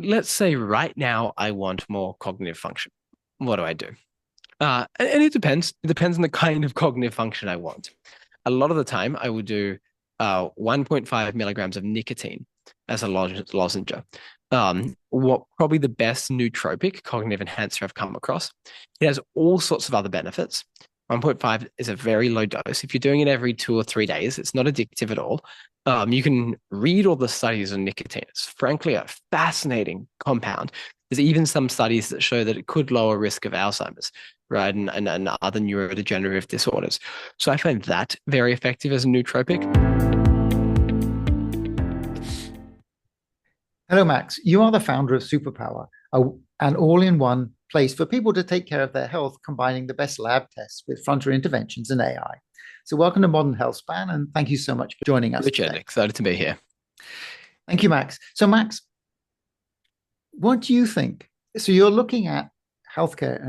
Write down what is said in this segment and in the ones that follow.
let's say right now I want more cognitive function. What do I do? And it depends. It depends on the kind of cognitive function I want. A lot of the time, I will do 1.5 milligrams of nicotine as a lozenge. What probably the best nootropic cognitive enhancer I've come across. It has all sorts of other benefits. 1.5 is a very low dose. If you're doing it every 2 or 3 days, it's not addictive at all. You can read all the studies on nicotine. It's frankly a fascinating compound. There's even some studies that show that it could lower risk of Alzheimer's, right, and other neurodegenerative disorders. So I find that very effective as a nootropic. Hello, Max. You are the founder of Superpower, an all-in-one place for people to take care of their health, combining the best lab tests with frontier interventions and AI. So, welcome to Modern Healthspan, and thank you so much for joining us Richard, today. excited to be here. Thank you, Max. So, Max, what do you think? So, you're looking at healthcare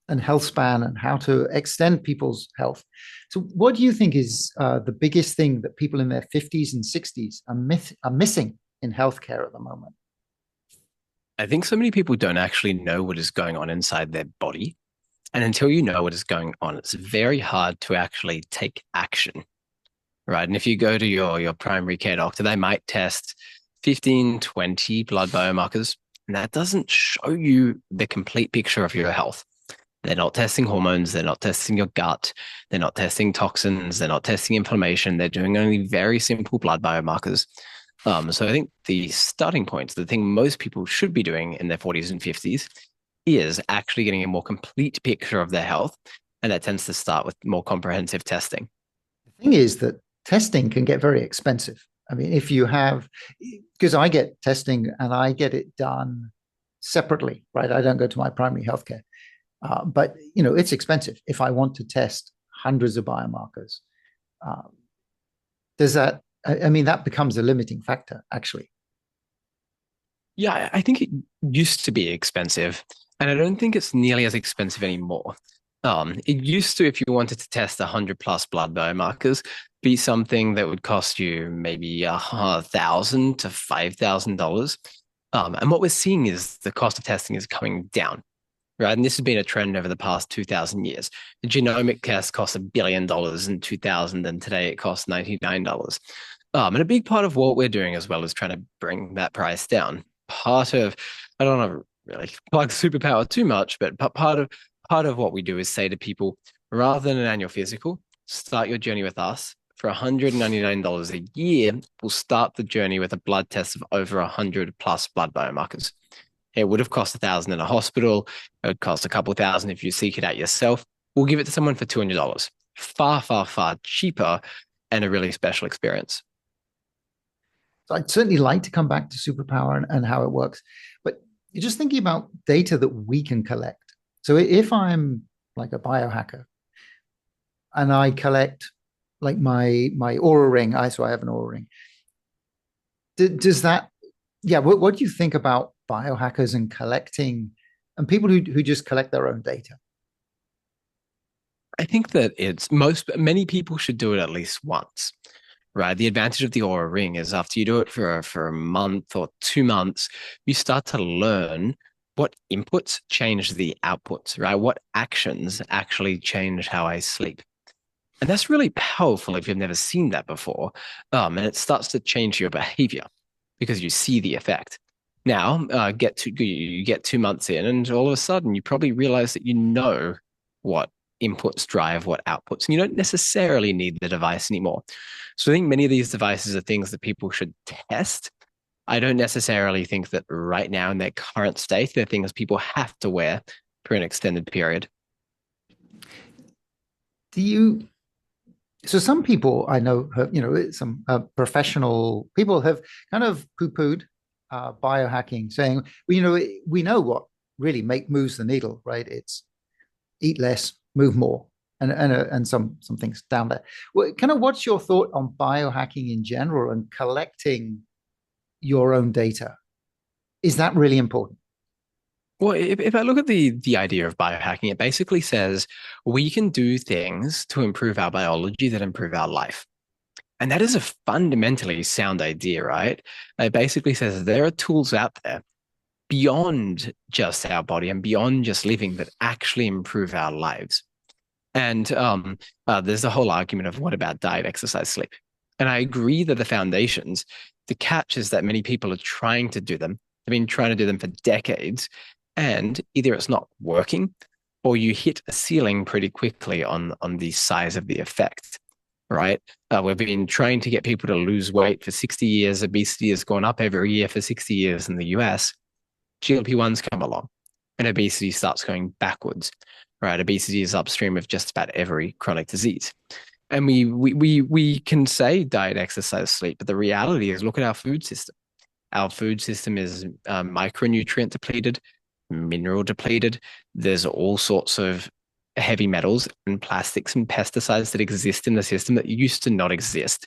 and health span and how to extend people's health. So, what do you think is the biggest thing that people in their 50s and 60s are missing in healthcare at the moment? I think so many people don't actually know what is going on inside their body. And until you know what is going on, it's very hard to actually take action, right? And if you go to your primary care doctor, they might test 15, 20 blood biomarkers, and that doesn't show you the complete picture of your health. They're not testing hormones, they're not testing your gut, they're not testing toxins, they're not testing inflammation. They're doing only very simple blood biomarkers. So I think the starting point, the thing most people should be doing in their 40s and 50s, is actually getting a more complete picture of their health. And that tends to start with more comprehensive testing. The thing is that testing can get very expensive. I mean, if you have, because I get testing and I get it done separately, right? I don't go to my primary healthcare, but it's expensive. If I want to test hundreds of biomarkers, uh, does that? I mean, that becomes a limiting factor, actually. Yeah, I think it used to be expensive, and I don't think it's nearly as expensive anymore. It used to, if you wanted to test 100 plus blood biomarkers, be something that would cost you maybe $1,000 to $5,000. And what we're seeing is the cost of testing is coming down, right? And this has been a trend over the past 2,000 years. The genomic test cost $1 billion in 2000, and today it costs $99. And a big part of what we're doing as well is trying to bring that price down. Part of, I don't want to really plug Superpower too much, but part of what we do is say to people, rather than an annual physical, start your journey with us. For $199 a year, we'll start the journey with a blood test of over 100 plus blood biomarkers. It would have cost 1,000 in a hospital. It would cost a couple of thousand if you seek it out yourself. We'll give it to someone for $200. Far, far, far cheaper and a really special experience. So I'd certainly like to come back to superpower and how it works. But you're just thinking about data that we can collect. So if I'm like a biohacker and I collect like my aura ring, so I have an aura ring. Does that, yeah, what do you think about biohackers and collecting and people who just collect their own data? I think that many people should do it at least once, right? The advantage of the Aura Ring is after you do it for a month or 2 months, you start to learn what inputs change the outputs, right? What actions actually change how I sleep. And that's really powerful if you've never seen that before. And it starts to change your behavior because you see the effect. Now, you get 2 months in, and all of a sudden, you probably realize that you know what inputs drive what outputs, and you don't necessarily need the device anymore. So I think many of these devices are things that people should test. I don't necessarily think that right now in their current state, they're things people have to wear for an extended period. Do you So some people I know have, some professional people have kind of poo-pooed biohacking, saying, well, we know what really moves the needle, right? It's eat less, move more, and some things down there. Kind of, what's your thought on biohacking in general and collecting your own data? Is that really important? Well, if I look at the idea of biohacking, it basically says we can do things to improve our biology that improve our life. And that is a fundamentally sound idea, right? It basically says there are tools out there beyond just our body and beyond just living that actually improve our lives. And there's the whole argument of what about diet, exercise, sleep? And I agree that the foundations, the catch is that many people are trying to do them. They've been trying to do them for decades, and either it's not working or you hit a ceiling pretty quickly on the size of the effect, right? We've been trying to get people to lose weight for 60 years. Obesity has gone up every year for 60 years in the US. GLP-1s come along and obesity starts going backwards, right? Obesity is upstream of just about every chronic disease. And we can say diet, exercise, sleep, but the reality is look at our food system. Our food system is micronutrient depleted, mineral depleted. There's all sorts of heavy metals and plastics and pesticides that exist in the system that used to not exist.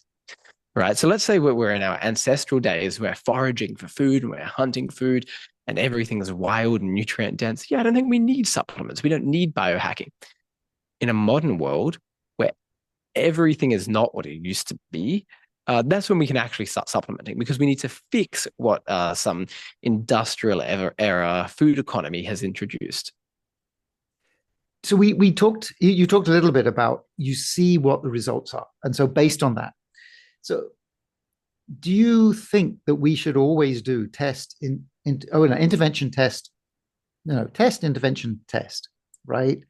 Right. So let's say we're in our ancestral days, we're foraging for food and we're hunting food and everything is wild and nutrient dense. Yeah, I don't think we need supplements. We don't need biohacking. In a modern world where everything is not what it used to be, that's when we can actually start supplementing because we need to fix what some industrial era food economy has introduced. So we talked, you talked a little bit about you see what the results are. And so based on that, so do you think that we should always do no, intervention test, no, test, intervention, test, right?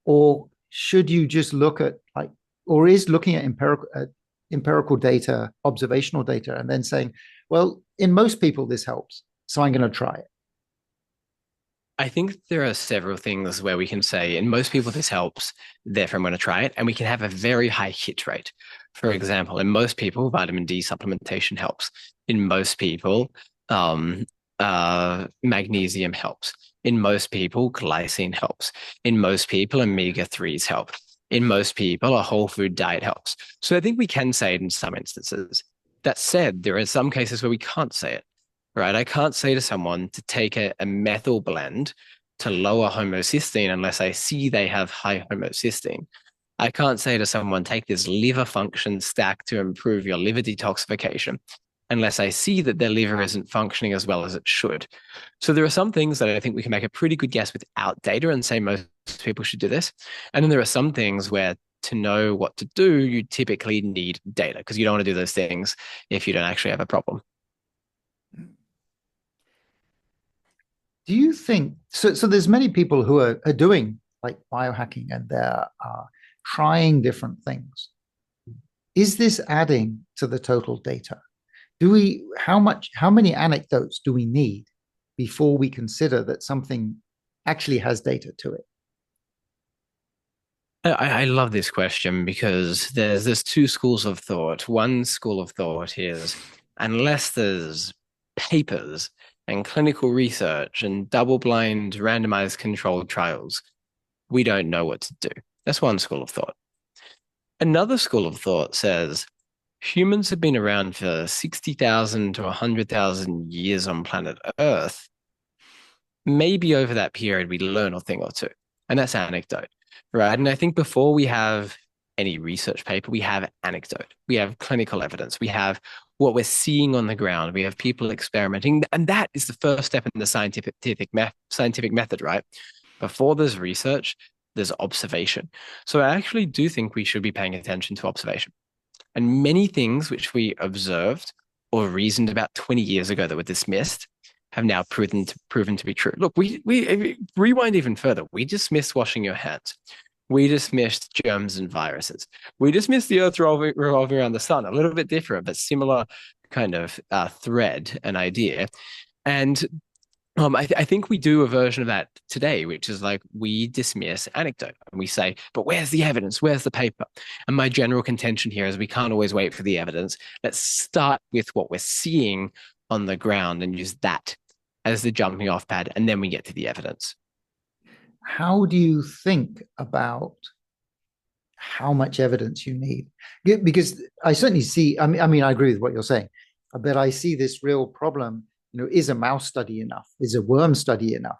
Or should you just look at like, or is looking at empirical data, observational data, and then saying, well, in most people this helps, so I'm going to try it. I think there are several things where we can say, in most people, this helps, therefore I'm going to try it. And we can have a very high hit rate. For example, in most people, vitamin D supplementation helps. In most people, um, magnesium helps. In most people, glycine helps. In most people, omega-3s help. In most people, a whole food diet helps. So I think we can say it in some instances. That said, there are some cases where we can't say it, right? I can't say to someone to take a methyl blend to lower homocysteine unless I see they have high homocysteine. I can't say to someone, take this liver function stack to improve your liver detoxification unless I see that their liver isn't functioning as well as it should. So there are some things that I think we can make a pretty good guess without data and say most people should do this. And then there are some things where to know what to do, you typically need data because you don't want to do those things if you don't actually have a problem. Do you think so? So there's many people who are doing like biohacking and they're trying different things. Is this adding to the total data? How many anecdotes do we need before we consider that something actually has data to it? I love this question because there's two schools of thought. One school of thought is unless there's papers and clinical research and double-blind randomized controlled trials, we don't know what to do. That's one school of thought. Another school of thought says humans have been around for 60,000 to 100,000 years on planet Earth. Maybe over that period, we learn a thing or two. And that's anecdote, right? And I think before we have any research paper, we have anecdote, we have clinical evidence, we have what we're seeing on the ground, we have people experimenting. And that is the first step in the scientific method, right? Before there's research, there's observation. So I actually do think we should be paying attention to observation. And many things which we observed or reasoned about 20 years ago that were dismissed have now proven to be true. Look, we rewind even further. We dismissed washing your hands. We dismissed germs and viruses. We dismissed the earth revolving around the sun, a little bit different, but similar kind of thread and idea. And I think we do a version of that today, which is like we dismiss anecdote and we say, but where's the evidence? Where's the paper? And my general contention here is we can't always wait for the evidence. Let's start with what we're seeing on the ground and use that as the jumping off pad. And then we get to the evidence. How do you think about how much evidence you need? Because I certainly see, I agree with what you're saying, but I see this real problem. Is a mouse study enough? Is a worm study enough?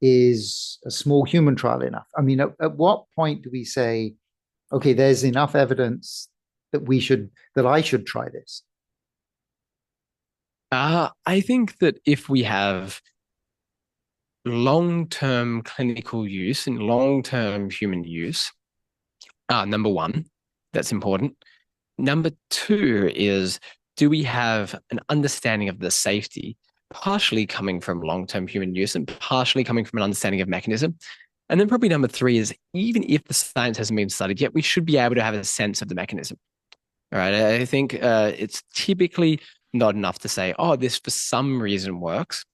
Is a small human trial enough? At what point do we say, okay, there's enough evidence that I should try this? I think that if we have long-term clinical use and long-term human use. Number one, that's important. Number two is, do we have an understanding of the safety, partially coming from long-term human use and partially coming from an understanding of mechanism? And then probably number three is, even if the science hasn't been studied yet, we should be able to have a sense of the mechanism. All right. I think it's typically not enough to say, oh, this for some reason works.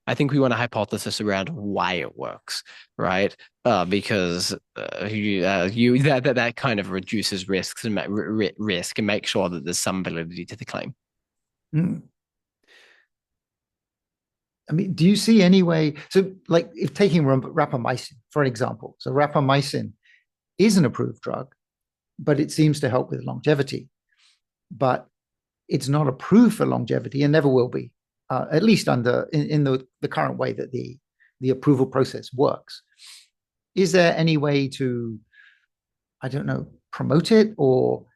I think we want a hypothesis around why it works, right? Because that kind of reduces risks and risk and make sure that there's some validity to the claim. Mm. I mean, do you see any way? So, like, if taking rapamycin, for example, so rapamycin is an approved drug, but it seems to help with longevity. But it's not approved for longevity and never will be, at least in the current way that the approval process works. Is there any way to, I don't know, promote it or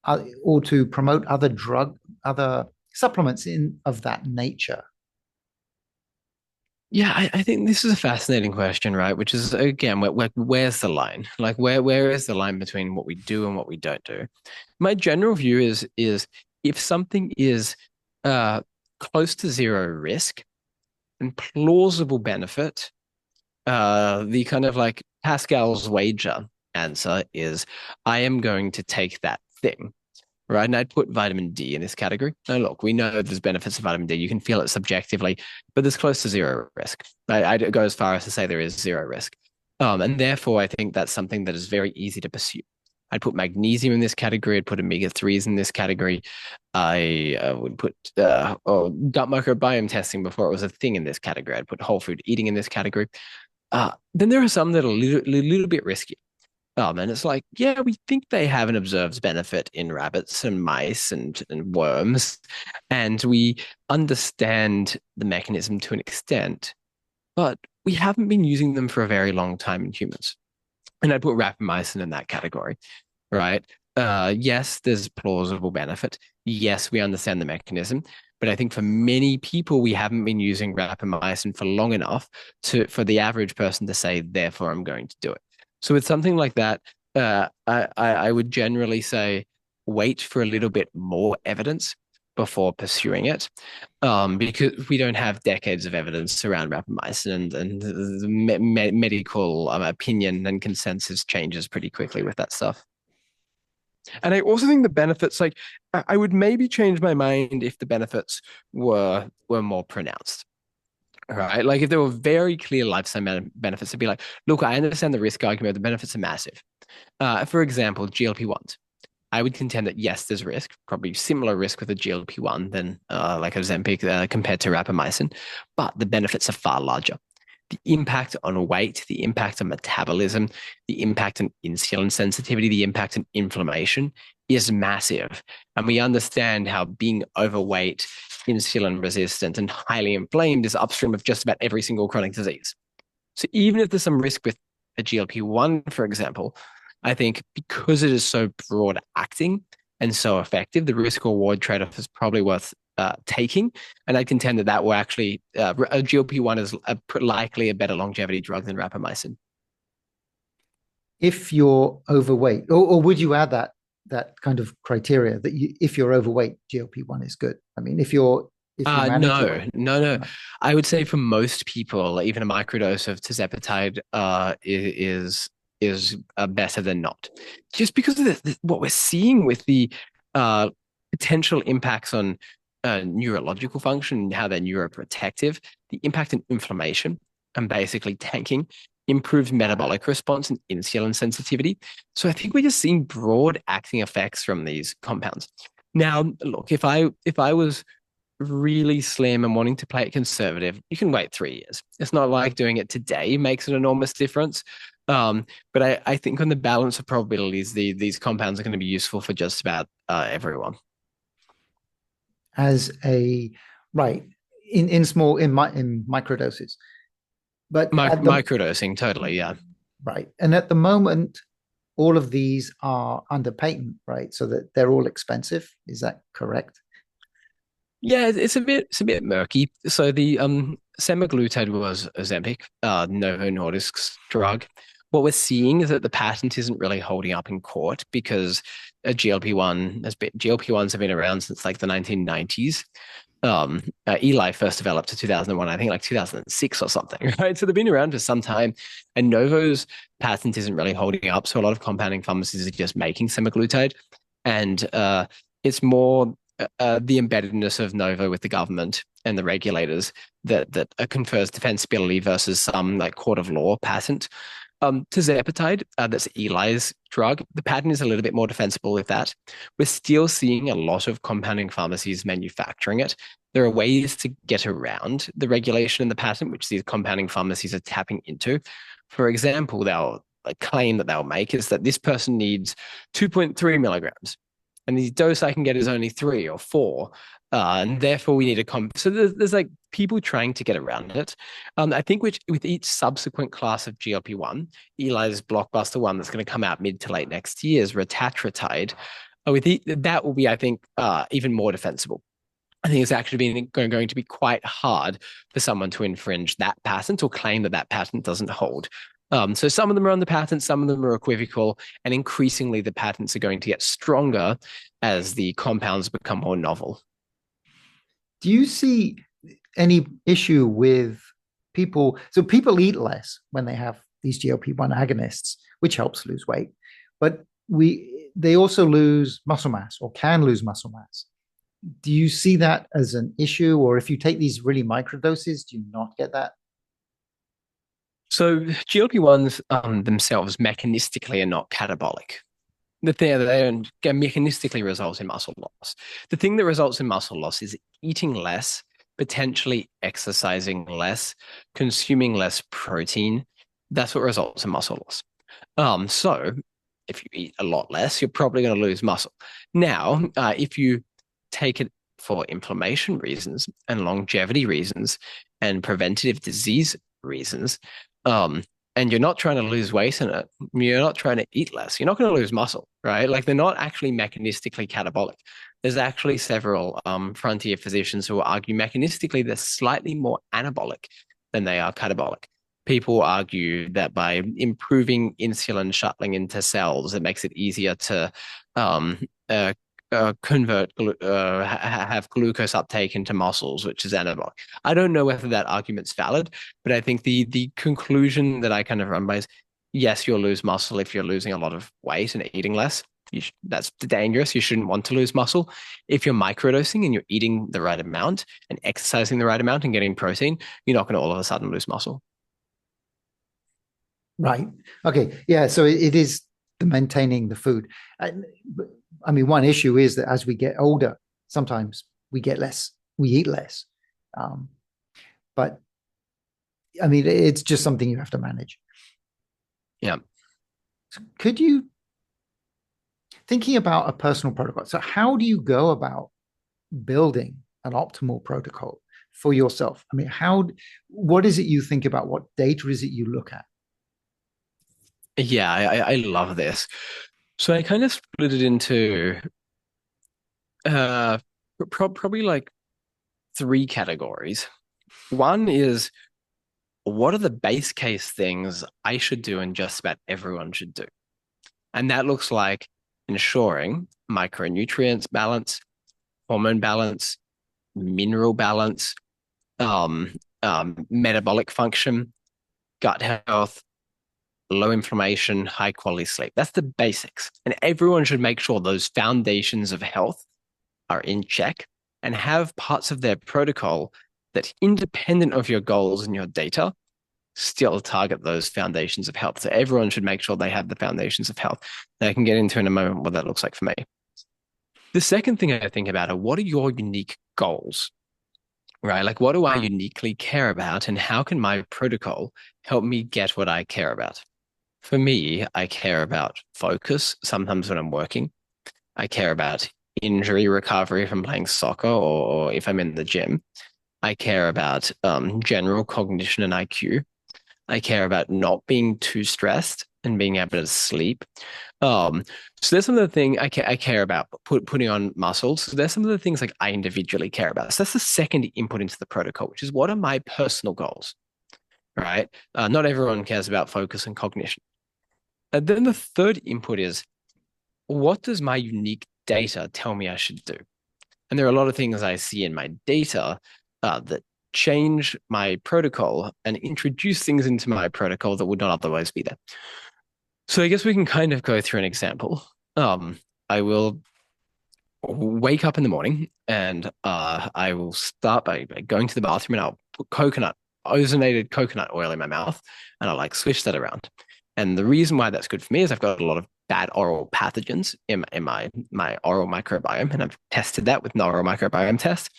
to promote other supplements in of that nature? Yeah, I think this is a fascinating question, right? Which is again, where's the line? Like, where is the line between what we do and what we don't do? My general view is if something is uh, close to zero risk and plausible benefit, the kind of like Pascal's wager answer is, I am going to take that thing. Right. And I'd put vitamin D in this category. Now, look, we know there's benefits of vitamin D. You can feel it subjectively, but there's close to zero risk. I'd go as far as to say there is zero risk. And therefore, I think that's something that is very easy to pursue. I'd put magnesium in this category. I'd put omega-3s in this category. I would put gut microbiome testing before it was a thing in this category. I'd put whole food eating in this category. Then there are some that are little bit risky. And it's like, yeah, we think they have an observed benefit in rabbits and mice and worms, and we understand the mechanism to an extent, but we haven't been using them for a very long time in humans. And I'd put rapamycin in that category, right? Yes, there's plausible benefit. Yes, we understand the mechanism, but I think for many people, we haven't been using rapamycin for long enough for the average person to say, therefore, I'm going to do it. So with something like that, I would generally say wait for a little bit more evidence before pursuing it, because we don't have decades of evidence around rapamycin, and the medical opinion and consensus changes pretty quickly with that stuff. And I also think the benefits, like I would maybe change my mind if the benefits were more pronounced. Right. Like if there were very clear lifestyle benefits, to be like, look, I understand the risk argument, the benefits are massive. For example, GLP-1s. I would contend that yes, there's risk, probably similar risk with a GLP-1 than like Ozempic compared to rapamycin, but the benefits are far larger. The impact on weight, the impact on metabolism, the impact on insulin sensitivity, the impact on inflammation is massive. And we understand how being overweight, insulin resistant, and highly inflamed is upstream of just about every single chronic disease. So even if there's some risk with a GLP-1, for example, I think because it is so broad acting and so effective, the risk reward trade-off is probably worth taking. And I contend that that will actually, a GLP-1 is likely a better longevity drug than rapamycin. If you're overweight, or would you add that kind of criteria that if you're overweight, GLP-1 is good? I mean, if you manage your No, weight, no, no. no. I would say for most people, even a microdose of tirzepatide is better than not. Just because of what we're seeing with the uh, potential impacts on neurological function and how they're neuroprotective, the impact on inflammation and basically tanking, improved metabolic response and insulin sensitivity. So I think we're just seeing broad acting effects from these compounds. Now, look, if I was really slim and wanting to play it conservative, you can wait 3 years. It's not like doing it today makes an enormous difference. But I think on the balance of probabilities, these compounds are going to be useful for just about everyone. As a right in small in microdoses, but at the Microdosing, totally, yeah. right, and at the moment, all of these are under patent, right? So that they're all expensive. Is that correct? Yeah, it's a bit murky. So semaglutide was Ozempic, Novo Nordisk's drug. What we're seeing is that the patent isn't really holding up in court because a GLP-1s have been around since like the 1990s. Eli first developed in 2001, I think like 2006 or something, right? So they've been around for some time, and Novo's patent isn't really holding up. So a lot of compounding pharmacies are just making semaglutide, and it's more the embeddedness of Novo with the government and the regulators that confers defensibility versus some like court of law patent. Tirzepatide, that's Eli's drug. The patent is a little bit more defensible with that. We're still seeing a lot of compounding pharmacies manufacturing it. There are ways to get around the regulation in the patent, which these compounding pharmacies are tapping into. For example, they'll a claim that they'll make is that this person needs 2.3 milligrams, and the dose I can get is only 3 or 4. And therefore, we need a so there's like people trying to get around it. I think with each subsequent class of GLP-1, Eli's blockbuster one that's going to come out mid to late next year is retatrutide. That will be, I think, even more defensible. I think it's actually going to be quite hard for someone to infringe that patent or claim that that patent doesn't hold. So some of them are on the patent, some of them are equivocal, and increasingly the patents are going to get stronger as the compounds become more novel. Do you see any issue with people? So people eat less when they have these GLP-1 agonists, which helps lose weight, but they also lose muscle mass or can lose muscle mass. Do you see that as an issue, or if you take these really micro doses, do you not get that? So GLP-1s themselves mechanistically are not catabolic. They don't mechanistically result in muscle loss. The thing that results in muscle loss is eating less, potentially exercising less, consuming less protein. That's what results in muscle loss. So if you eat a lot less, you're probably going to lose muscle. Now, if you take it for inflammation reasons and longevity reasons and preventative disease reasons, and you're not trying to lose weight in it, you're not trying to eat less, you're not going to lose muscle, right? Like they're not actually mechanistically catabolic. There's actually several frontier physicians who argue mechanistically they're slightly more anabolic than they are catabolic. People argue that by improving insulin shuttling into cells, it makes it easier to have glucose uptake into muscles, which is anabolic. I don't know whether that argument's valid, but I think the conclusion that I kind of run by is yes, you'll lose muscle if you're losing a lot of weight and eating less. That's dangerous. You shouldn't want to lose muscle. If you're microdosing and you're eating the right amount and exercising the right amount and getting protein, you're not going to all of a sudden lose muscle. Right. Okay. Yeah. So it is the maintaining the food. I mean, one issue is that as we get older, sometimes we eat less. But I mean, it's just something you have to manage. Yeah. Could you, thinking about a personal protocol, so how do you go about building an optimal protocol for yourself? I mean, what is it you think about? What data is it you look at? Yeah, I love this. So I kind of split it into probably like 3 categories. One is what are the base case things I should do and just about everyone should do? And that looks like ensuring micronutrients balance, hormone balance, mineral balance, metabolic function, gut health, low inflammation, high quality sleep. That's the basics. And everyone should make sure those foundations of health are in check and have parts of their protocol that, independent of your goals and your data, still target those foundations of health. So everyone should make sure they have the foundations of health. And I can get into in a moment what that looks like for me. The second thing I think about are what are your unique goals, right? Like what do I uniquely care about and how can my protocol help me get what I care about? For me, I care about focus sometimes when I'm working. I care about injury recovery if I'm playing soccer or if I'm in the gym. I care about general cognition and IQ. I care about not being too stressed and being able to sleep. Um, so there's some of the things I care about putting on muscles. So there's some of the things like I individually care about. So that's the second input into the protocol, which is what are my personal goals, right? Not everyone cares about focus and cognition. And then the third input is what does my unique data tell me I should do? And there are a lot of things I see in my data that change my protocol and introduce things into my protocol that would not otherwise be there. So I guess we can kind of go through an example. I will wake up in the morning and I will start by going to the bathroom and I'll put ozonated coconut oil in my mouth and I'll like swish that around. And the reason why that's good for me is I've got a lot of bad oral pathogens in my oral microbiome, and I've tested that with an oral microbiome test,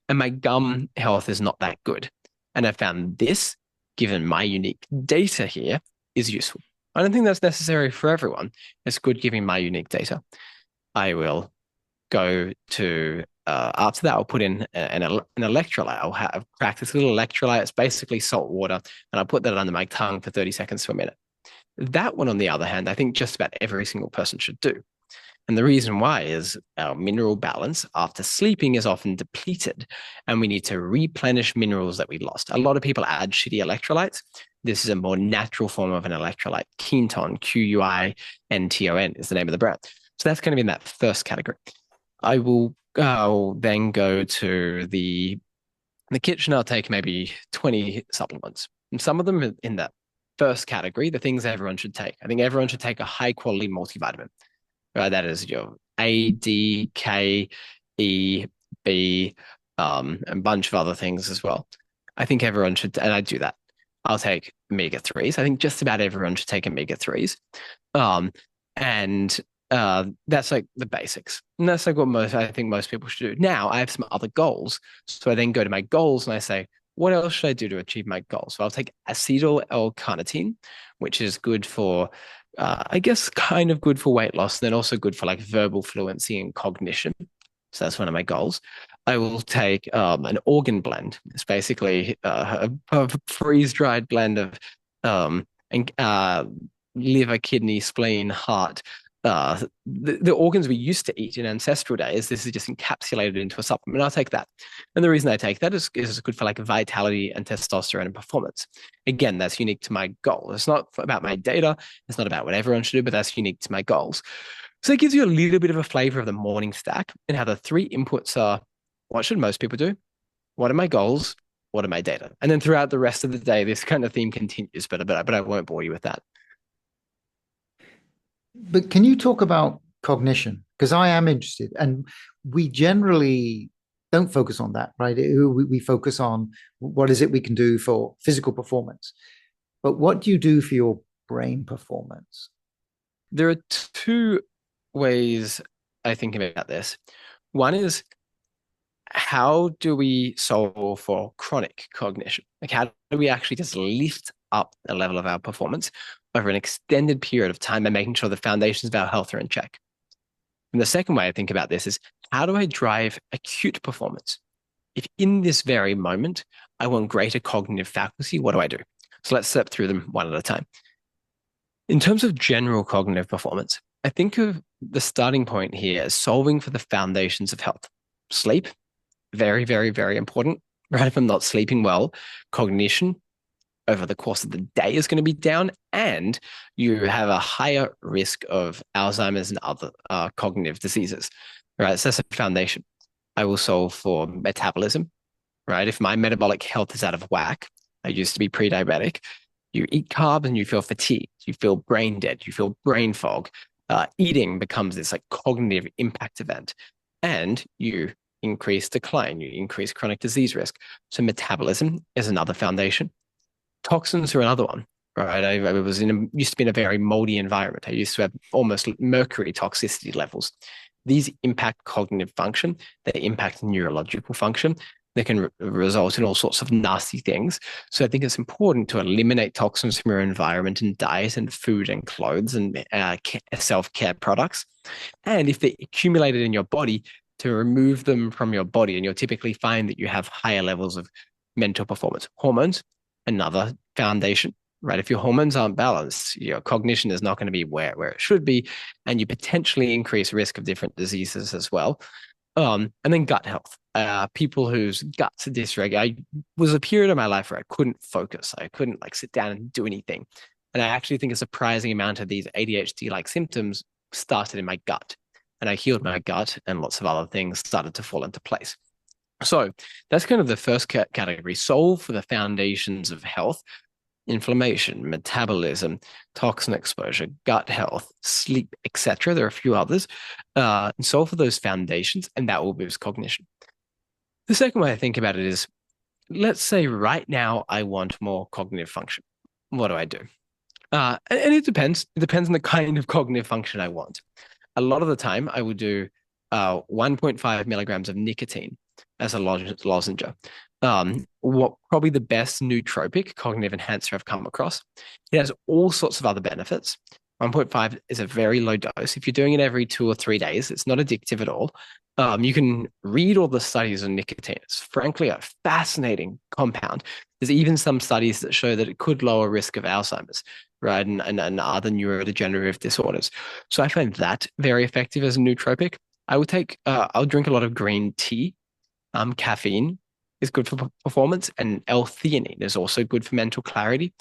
and my gum health is not that good. And I found this, given my unique data here, is useful. I don't think that's necessary for everyone. It's good giving my unique data. I will go to after that, I'll put in an electrolyte. I'll have crack this little electrolyte. It's basically salt water, and I'll put that under my tongue for 30 seconds to a minute. That one, on the other hand, I think just about every single person should do. And the reason why is our mineral balance after sleeping is often depleted, and we need to replenish minerals that we lost. A lot of people add shitty electrolytes. This is a more natural form of an electrolyte. Quinton, Quinton, is the name of the brand. So that's going to be in that first category. I'll then go to the kitchen. I'll take maybe 20 supplements. And some of them are in that first category, the things everyone should take. I think everyone should take a high quality multivitamin. Right? That is your A, D, K, E, B, and a bunch of other things as well. I think everyone should, and I do that. I'll take omega 3s. I think just about everyone should take omega 3s. And that's like the basics. And that's like what I think most people should do. Now I have some other goals. So I then go to my goals and I say, what else should I do to achieve my goals? So I'll take acetyl L-carnitine, which is good for, I guess, kind of good for weight loss, and then also good for like verbal fluency and cognition. So that's one of my goals. I will take an organ blend. It's basically a freeze-dried blend of and liver, kidney, spleen, heart, the organs we used to eat in ancestral days. This is just encapsulated into a supplement. I'll take that. And the reason I take that is good for like vitality and testosterone and performance. Again, that's unique to my goal. It's not about my data. It's not about what everyone should do, but that's unique to my goals. So it gives you a little bit of a flavor of the morning stack and how the three inputs are: what should most people do? What are my goals? What are my data? And then throughout the rest of the day, this kind of theme continues, but I won't bore you with that. But can you talk about cognition? Because I am interested, and we generally don't focus on that, right? We focus on what is it we can do for physical performance, but what do you do for your brain performance? There are two ways I think about this. One is, how do we solve for chronic cognition? Like, how do we actually just lift up the level of our performance over an extended period of time by making sure the foundations of our health are in check? And the second way I think about this is, how do I drive acute performance? If in this very moment I want greater cognitive faculty, what do I do? So let's step through them one at a time. In terms of general cognitive performance, I think of the starting point here as solving for the foundations of health. Sleep, very, very, very important, right? If I'm not sleeping well, cognition over the course of the day is going to be down, and you have a higher risk of Alzheimer's and other cognitive diseases, right? So that's a foundation. I will solve for metabolism, right? If my metabolic health is out of whack, I used to be pre-diabetic. You eat carbs and you feel fatigued, you feel brain dead, you feel brain fog. Eating becomes this like cognitive impact event, and you increase decline, you increase chronic disease risk. So metabolism is another foundation. Toxins are another one, right? I was used to be in a very moldy environment. I used to have almost mercury toxicity levels. These impact cognitive function. They impact neurological function. They can result in all sorts of nasty things. So I think it's important to eliminate toxins from your environment and diet and food and clothes and self-care products. And if they're accumulated in your body, to remove them from your body. And you'll typically find that you have higher levels of mental performance. Hormones, another foundation, right? If your hormones aren't balanced, your cognition is not going to be where it should be, and you potentially increase risk of different diseases as well. And then gut health. People whose guts are dysregulated. I was a period of my life where I couldn't focus. I couldn't like sit down and do anything. And I actually think a surprising amount of these ADHD-like symptoms started in my gut. And I healed my gut, and lots of other things started to fall into place. So that's kind of the first category. Solve for the foundations of health: inflammation, metabolism, toxin exposure, gut health, sleep, etc. There are a few others. Solve for those foundations, and that will boost cognition. The second way I think about it is, let's say right now I want more cognitive function. What do I do? And it depends. It depends on the kind of cognitive function I want. A lot of the time, I would do 1.5 milligrams of nicotine as a lozenge. What probably the best nootropic cognitive enhancer I've come across. It has all sorts of other benefits. 1.5 is a very low dose. If you're doing it every 2 or 3 days, it's not addictive at all. You can read all the studies on nicotine. It's frankly a fascinating compound. There's even some studies that show that it could lower risk of Alzheimer's, right, and other neurodegenerative disorders. So I find that very effective as a nootropic. I'll drink a lot of green tea. Caffeine is good for performance, and L-theanine is also good for mental clarity.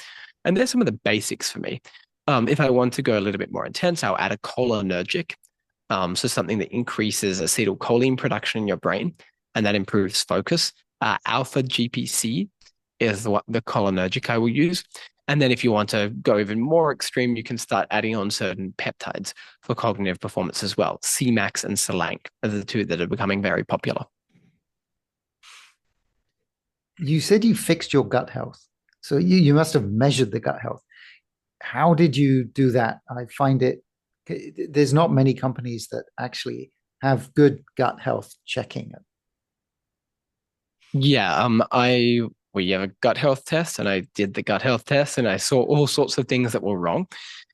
And there's some of the basics for me. If I want to go a little bit more intense, I'll add a cholinergic, so something that increases acetylcholine production in your brain, and that improves focus. Alpha GPC is the cholinergic I will use. And then if you want to go even more extreme, you can start adding on certain peptides for cognitive performance as well. Cmax and Selank are the two that are becoming very popular. You said you fixed your gut health. So you must have measured the gut health. How did you do that? I find there's not many companies that actually have good gut health checking. Yeah, we have a gut health test, and I did the gut health test, and I saw all sorts of things that were wrong,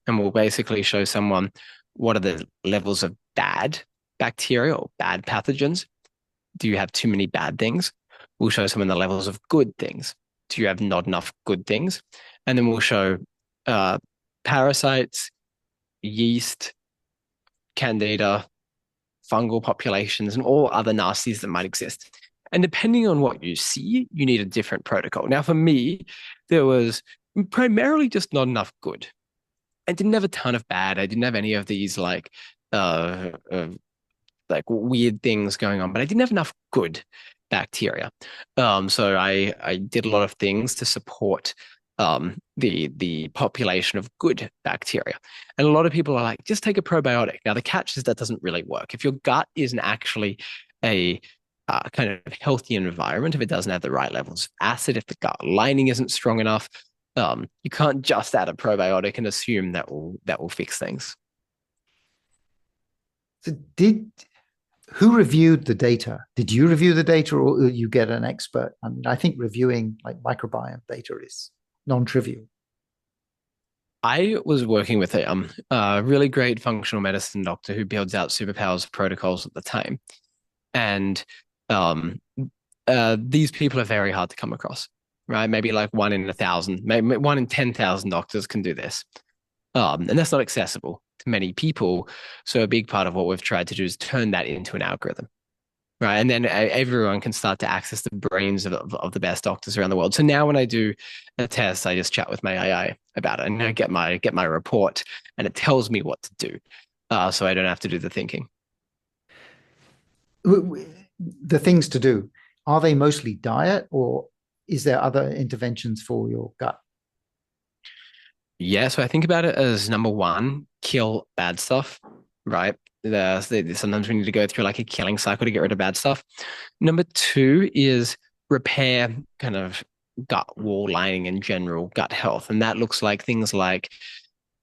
and we'll basically show someone what are the levels of bad bacteria or bad pathogens. Do you have too many bad things? We'll show someone the levels of good things. Do you have not enough good things? And then we'll show uh, parasites, yeast, candida, fungal populations, and all other nasties that might exist. And depending on what you see, you need a different protocol. Now, for me, there was primarily just not enough good. I didn't have a ton of bad. I didn't have any of these uh, uh like weird things going on, but I didn't have enough good bacteria. So I did a lot of things to support the population of good bacteria. And a lot of people are like, just take a probiotic. Now the catch is that doesn't really work. If your gut isn't actually a kind of healthy environment, if it doesn't have the right levels of acid, if the gut lining isn't strong enough, you can't just add a probiotic and assume that will fix things. So who reviewed the data? Did you review the data, or you get an expert? I mean, I think reviewing like microbiome data is non-trivial. I was working with a really great functional medicine doctor who builds out Superpower's protocols at the time. And um, these people are very hard to come across, right? Maybe like 1 in 1,000, maybe 1 in 10,000 doctors can do this. And that's not accessible to many people. So a big part of what we've tried to do is turn that into an algorithm, right? And then everyone can start to access the brains of the best doctors around the world. So now when I do a test, I just chat with my AI about it, and I get my report, and it tells me what to do, so I don't have to do the thinking. The things to do, are they mostly diet, or is there other interventions for your gut? Yeah, so I think about it as number one, kill bad stuff, right? Sometimes we need to go through like a killing cycle to get rid of bad stuff. Number two is repair kind of gut wall lining and general gut health. And that looks like things like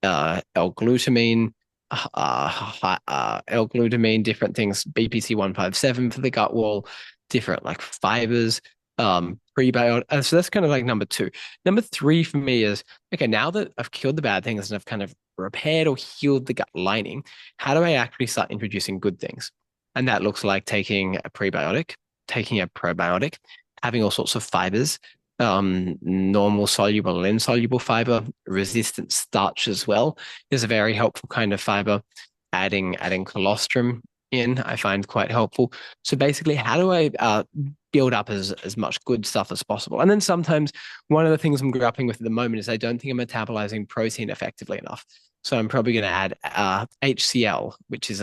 L-glutamine, L-glutamine, different things, BPC 157 for the gut wall, different like fibers, prebiotic. So that's kind of like number two. Number three for me is, okay, now that I've killed the bad things and I've kind of repaired or healed the gut lining, how do I actually start introducing good things? And that looks like taking a prebiotic, taking a probiotic, having all sorts of fibers, Normal soluble and insoluble fiber, resistant starch as well is a very helpful kind of fiber. Adding colostrum in, I find quite helpful. So basically, how do I build up as much good stuff as possible? And then sometimes one of the things I'm grappling with at the moment is I don't think I'm metabolizing protein effectively enough. So I'm probably going to add HCl, which is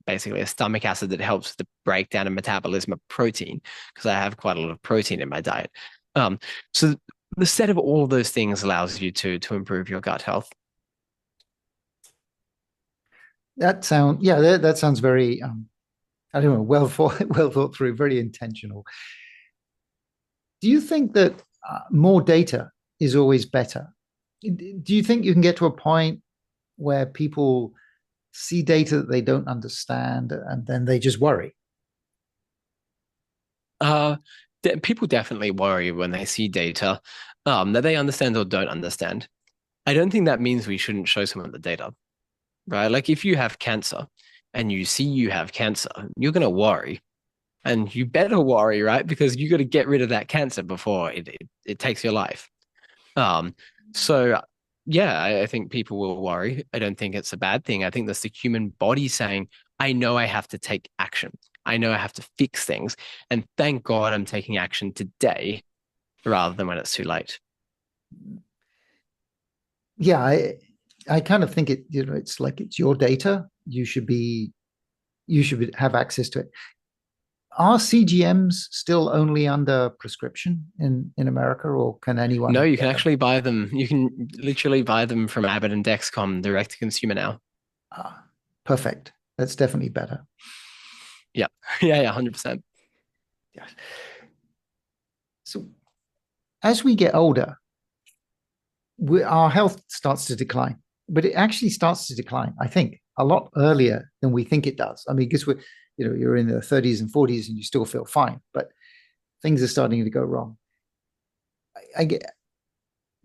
basically a stomach acid that helps with the breakdown and metabolism of protein, because I have quite a lot of protein in my diet. Um, so the set of all of those things allows you to improve your gut health. That sounds very I don't know, well thought well thought through, very intentional. Do you think that more data is always better? Do you think you can get to a point where people see data that they don't understand and then they just worry? Uh, People definitely worry when they see data that they understand or don't understand. I don't think that means we shouldn't show someone the data, right? Like if you have cancer and you see you have cancer, you're going to worry. And you better worry, right? Because you got to get rid of that cancer before it takes your life. Um, so yeah, I think people will worry. I don't think it's a bad thing. I think that's the human body saying, I know I have to take action. I know I have to fix things. And thank God I'm taking action today rather than when it's too late. Yeah, I kind of think it's like it's your data. You should have access to it. Are CGMs still only under prescription in America, or can No, anyone you can get them? actually buy them. You can literally buy them from Abbott and Dexcom direct to consumer now. Ah, perfect. That's definitely better. Yeah. Yeah, 100%. Yeah. So as we get older, our health starts to decline, but it actually starts to decline, I think, a lot earlier than we think it does. I mean, because you're in the 30s and 40s and you still feel fine, but things are starting to go wrong. I get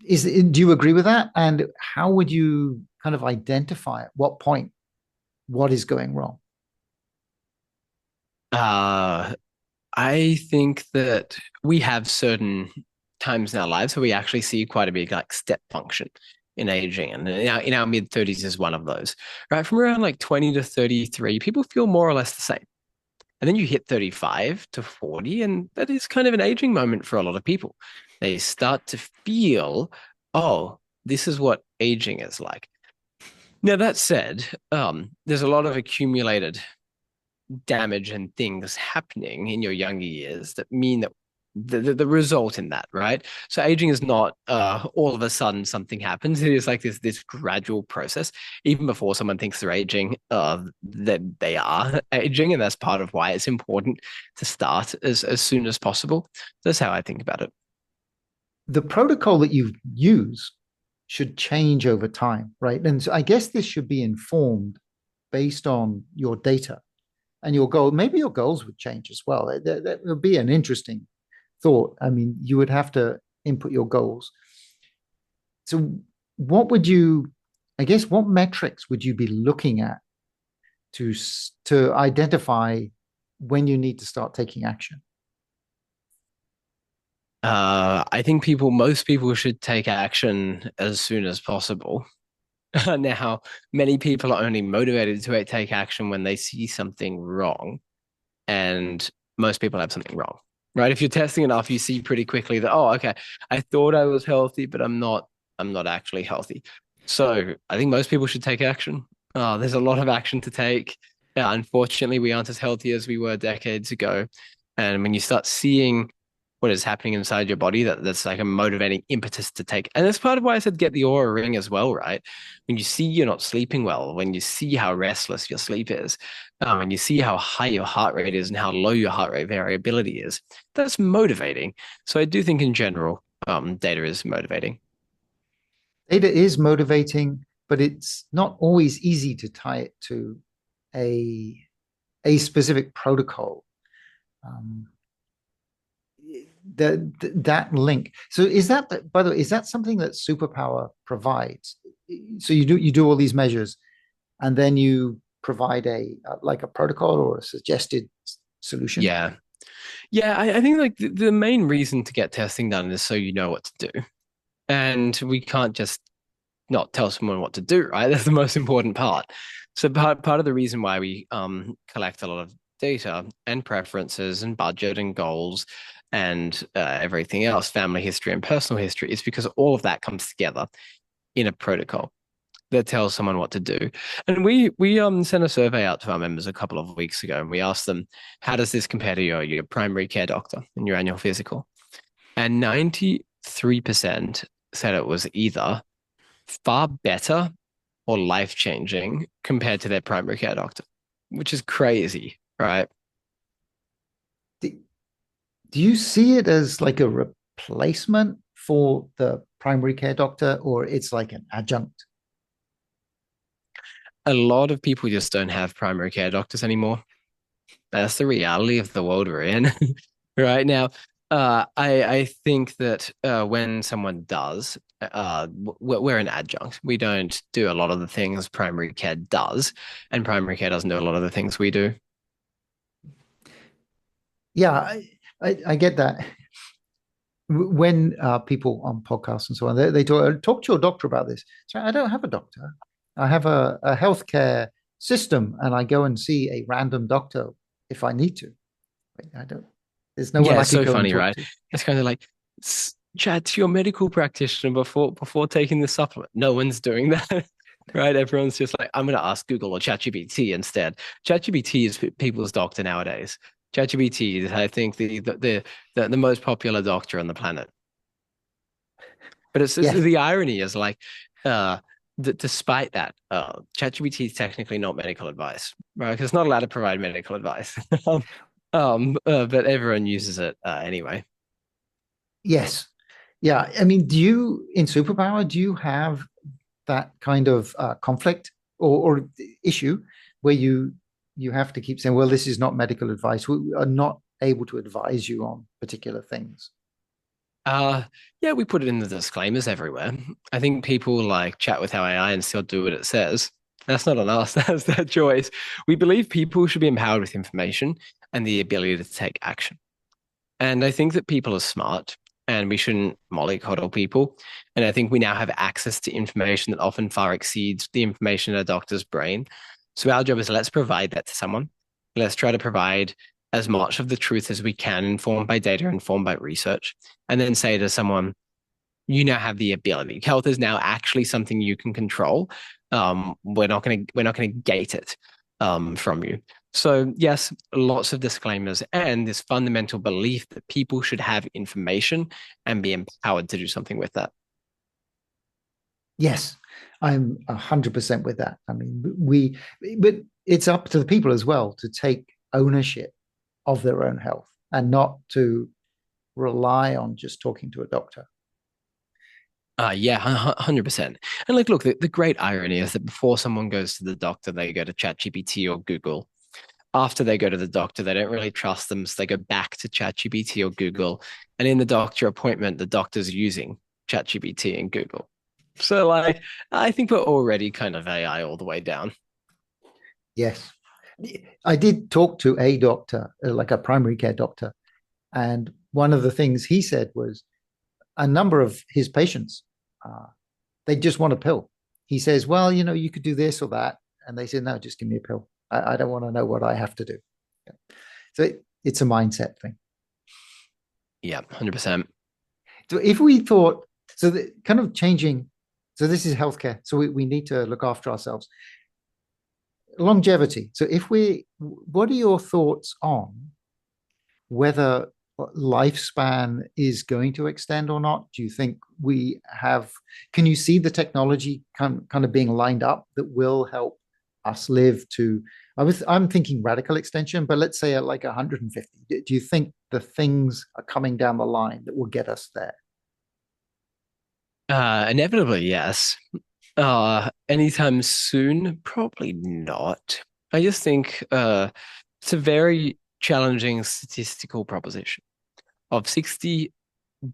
do you agree with that? And how would you kind of identify at what point what is going wrong? Uh, I think that we have certain times in our lives where we actually see quite a big like step function in aging. And in our mid 30s is one of those, right? From around like 20 to 33, people feel more or less the same. And then you hit 35 to 40, and that is kind of an aging moment for a lot of people. They start to feel, oh, this is what aging is like. Now, that said, there's a lot of accumulated damage and things happening in your younger years that mean that the result in that, right? So aging is not all of a sudden something happens. It is like this gradual process. Even before someone thinks they're aging, that they are aging, and that's part of why it's important to start as soon as possible. That's how I think about it. The protocol that you use should change over time, right? And so I guess this should be informed based on your data and your goal. Maybe your goals would change as well. That would be an interesting thought. I mean, you would have to input your goals. So, what would you, I guess, what metrics would you be looking at to to identify when you need to start taking action? I think most people should take action as soon as possible. Now, many people are only motivated to take action when they see something wrong, and most people have something wrong, right? If you're testing enough, you see pretty quickly that, oh, okay, I thought I was healthy, but I'm not. I'm not actually healthy. So I think most people should take action. There's a lot of action to take. Yeah, unfortunately, we aren't as healthy as we were decades ago. And when you start seeing what is happening inside your body, that's like a motivating impetus to take. And that's part of why I said get the aura ring as well, right? When you see you're not sleeping well, when you see how restless your sleep is, and you see how high your heart rate is and how low your heart rate variability is, that's motivating. So I do think in general, data is motivating. Data is motivating, but it's not always easy to tie it to a a specific protocol. Um, that link. So is that, by the way, is that something that Superpower provides? So you do all these measures, and then you provide a like a protocol or a suggested solution. Yeah. Yeah, I think like the main reason to get testing done is so you know what to do. And we can't just not tell someone what to do, right? That's the most important part. So part of the reason why we collect a lot of data and preferences and budget and goals and everything else, family history and personal history, is because all of that comes together in a protocol that tells someone what to do. And we sent a survey out to our members a couple of weeks ago, and we asked them, how does this compare to your primary care doctor and your annual physical? And 93% said it was either far better or life changing compared to their primary care doctor, which is crazy, right? Do, do you see it as like a replacement for the primary care doctor, or it's like an adjunct? A lot of people just don't have primary care doctors anymore. That's the reality of the world we're in right now. I think that when someone does, we're an adjunct. We don't do a lot of the things primary care does, and primary care doesn't do a lot of the things we do. Yeah, I get that. When people on podcasts and so on, they talk to your doctor about this. So I don't have a doctor. I have a healthcare system, and I go and see a random doctor if I need to. I don't. There's no one Yeah, I it's could so go and funny, talk right? to. It's kind of like chat to your medical practitioner before taking the supplement. No one's doing that, right? Everyone's just like, I'm going to ask Google or ChatGPT instead. ChatGPT is people's doctor nowadays. ChatGPT is, I think, the most popular doctor on the planet. But it's Yes, the irony is like, uh, despite that, ChatGPT is technically not medical advice, right? Because it's not allowed to provide medical advice. But everyone uses it anyway. yes, yeah. I mean, do you in Superpower? Do you have that kind of conflict or issue where you have to keep saying, "Well, this is not medical advice. We are not able to advise you on particular things." Uh, yeah, we put it in the disclaimers everywhere. I think people like chat with our AI and still do what it says. That's not on us. That's their choice. We believe people should be empowered with information and the ability to take action. And I think that people are smart and we shouldn't mollycoddle people. And I think we now have access to information that often far exceeds the information in a doctor's brain. So our job is let's provide that to someone. Let's try to provide as much of the truth as we can, informed by data, informed by research, and then say to someone, you now have the ability. Health is now actually something you can control. We're not going to gate it from you. So yes, lots of disclaimers and this fundamental belief that people should have information and be empowered to do something with that. Yes, I'm 100% with that. I mean, but it's up to the people as well to take ownership of their own health and not to rely on just talking to a doctor. Yeah, 100%. And like, look, the great irony is that before someone goes to the doctor, they go to ChatGPT or Google. After they go to the doctor, they don't really trust them, so they go back to ChatGPT or Google. And in the doctor appointment, the doctor's using ChatGPT and Google. So, like, I think we're already kind of AI all the way down. Yes. I did talk to a doctor, like a primary care doctor, and one of the things he said was a number of his patients, uh, they just want a pill. He says, well, you could do this or that. And they said, no, just give me a pill. I don't want to know what I have to do. Yeah. So it's a mindset thing. Yeah, 100%. So if we thought, so the, kind of changing, so this is healthcare. So we need to look after ourselves. Longevity. So what are your thoughts on whether lifespan is going to extend or not? Do you think can you see the technology kind of being lined up that will help us live to, I'm thinking radical extension, but let's say at like 150. Do you think the things are coming down the line that will get us there? Inevitably, yes. Anytime soon, probably not. I just think it's a very challenging statistical proposition. Of 60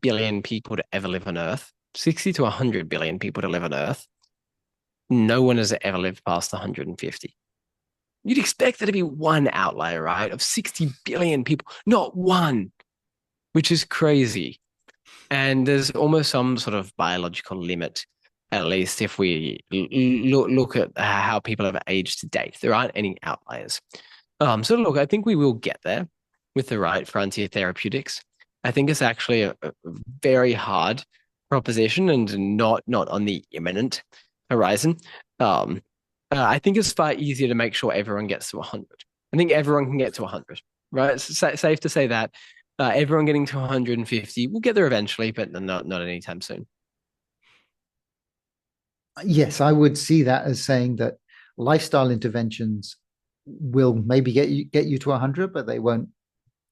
billion people to ever live on Earth, 60 to 100 billion people to live on Earth, no one has ever lived past 150. You'd expect there to be one outlier, right? Of 60 billion people, not one, which is crazy. And there's almost some sort of biological limit, at least if we look at how people have aged to date. There aren't any outliers. So look, I think we will get there with the right frontier therapeutics. I think it's actually a very hard proposition and not on the imminent horizon. Um, I think it's far easier to make sure everyone gets to 100. I think everyone can get to 100, right? It's safe to say that everyone getting to 150 will get there eventually, but not anytime soon. Yes, I would see that as saying that lifestyle interventions will maybe get you to 100, but they won't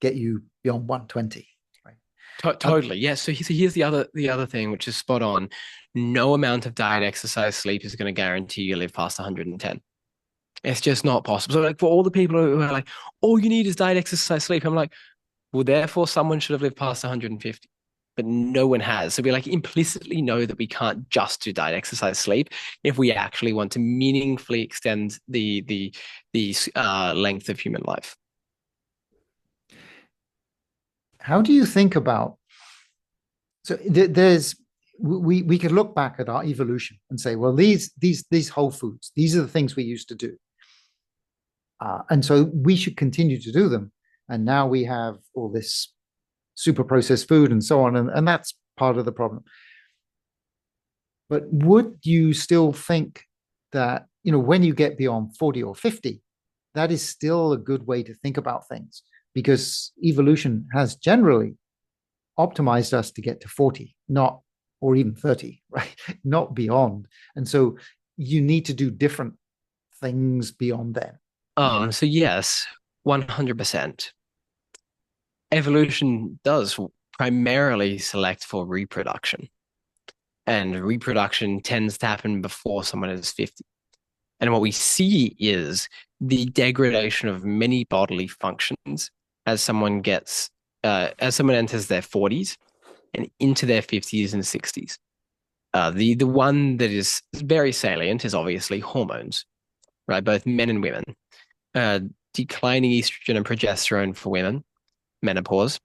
get you beyond 120. Right. Totally. Yeah. So here's the other thing, which is spot on. No amount of diet, exercise, sleep is going to guarantee you live past 110. It's just not possible. So like for all the people who are like, all you need is diet, exercise, sleep. I'm like, well, therefore someone should have lived past 150. But no one has. So we like implicitly know that we can't just do diet, exercise, sleep if we actually want to meaningfully extend the length of human life. How do you think about so there's we could look back at our evolution and say, well, these whole foods, these are the things we used to do, and so we should continue to do them. And now we have all this super processed food and so on, and that's part of the problem. But would you still think that, when you get beyond 40 or 50, that is still a good way to think about things? Because evolution has generally optimized us to get to 40, not or even 30, right? Not beyond. And so you need to do different things beyond then. So yes, 100%. Evolution does primarily select for reproduction, and reproduction tends to happen before someone is 50. And what we see is the degradation of many bodily functions as as someone enters their 40s and into their 50s and 60s. The one that is very salient is obviously hormones, right? Both men and women. Uh, Declining estrogen and progesterone for women, menopause,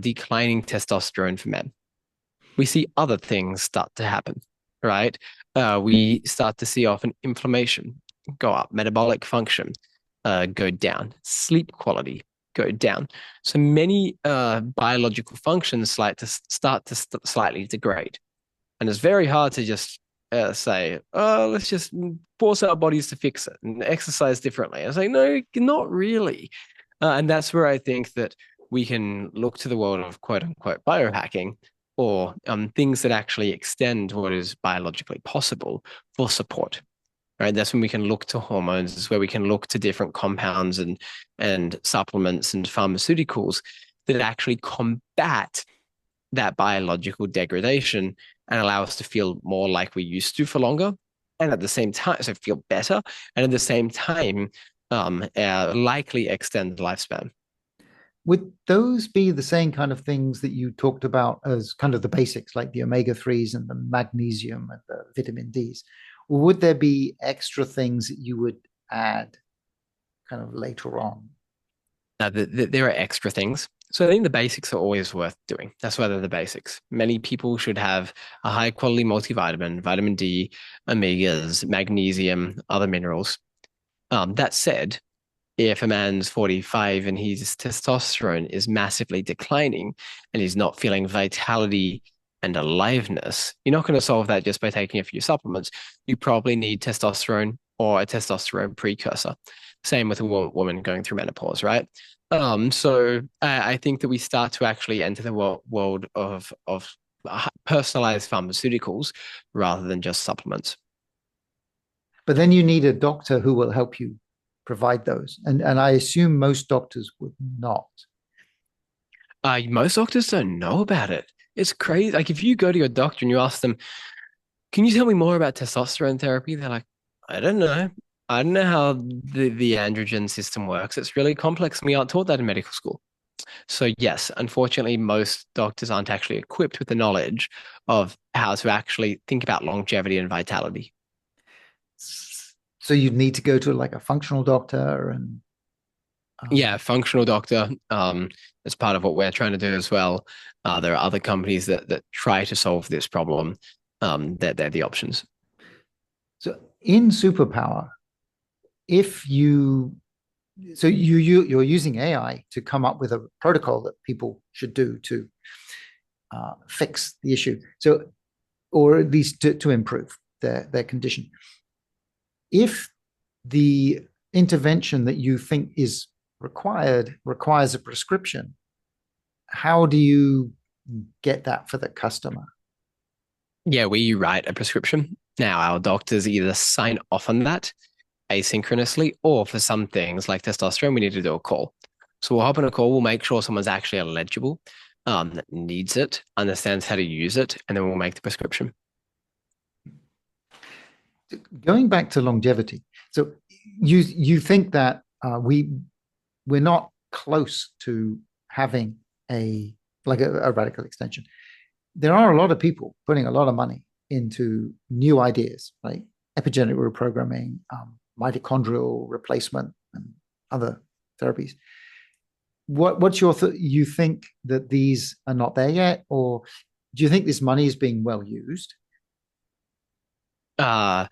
declining testosterone for men. We see other things start to happen, right? We start to see often inflammation go up, metabolic function go down, sleep quality go down. So many biological functions start to slightly degrade. And it's very hard to just say, oh, let's just force our bodies to fix it and exercise differently. I was like, no, not really. And that's where I think that we can look to the world of quote unquote biohacking or things that actually extend what is biologically possible for support. Right. That's when we can look to hormones. It's where we can look to different compounds and supplements and pharmaceuticals that actually combat that biological degradation and allow us to feel more like we used to for longer. And at the same time, so feel better. And at the same time, likely extend the lifespan. Would those be the same kind of things that you talked about as kind of the basics, like the omega-3s and the magnesium and the vitamin Ds? Or would there be extra things that you would add kind of later on? There are extra things. So I think the basics are always worth doing. That's why they're the basics. Many people should have a high quality multivitamin, vitamin D, omegas, magnesium, other minerals. That said, if a man's 45 and his testosterone is massively declining and he's not feeling vitality and aliveness, you're not going to solve that just by taking a few supplements. You probably need testosterone or a testosterone precursor. Same with a woman going through menopause, right? So I think that we start to actually enter the world of personalized pharmaceuticals rather than just supplements. But then you need a doctor who will help you provide those. And I assume most doctors would not. Most doctors don't know about it. It's crazy. Like if you go to your doctor and you ask them, "Can you tell me more about testosterone therapy?" They're like, "I don't know. I don't know how the androgen system works. It's really complex. We aren't taught that in medical school." So yes, unfortunately, most doctors aren't actually equipped with the knowledge of how to actually think about longevity and vitality. So you'd need to go to like a functional doctor and Yeah, um, functional doctor. As part of what we're trying to do as well. There are other companies that try to solve this problem. That they're the options. so in Superpower, if you so you're using AI to come up with a protocol that people should do to fix the issue. So or at least to improve their condition. If the intervention that you think is required requires a prescription, how do you get that for the customer? Yeah, we write a prescription. Now, our doctors either sign off on that asynchronously, or for some things like testosterone, we need to do a call. So we'll hop on a call, we'll make sure someone's actually eligible, that needs it, understands how to use it, and then we'll make the prescription. Going back to longevity, so you think that we're not close to having a like a radical extension. There are a lot of people putting a lot of money into new ideas like epigenetic reprogramming, mitochondrial replacement, and other therapies. What's your you think that these are not there yet, or do you think this money is being well used? Uh,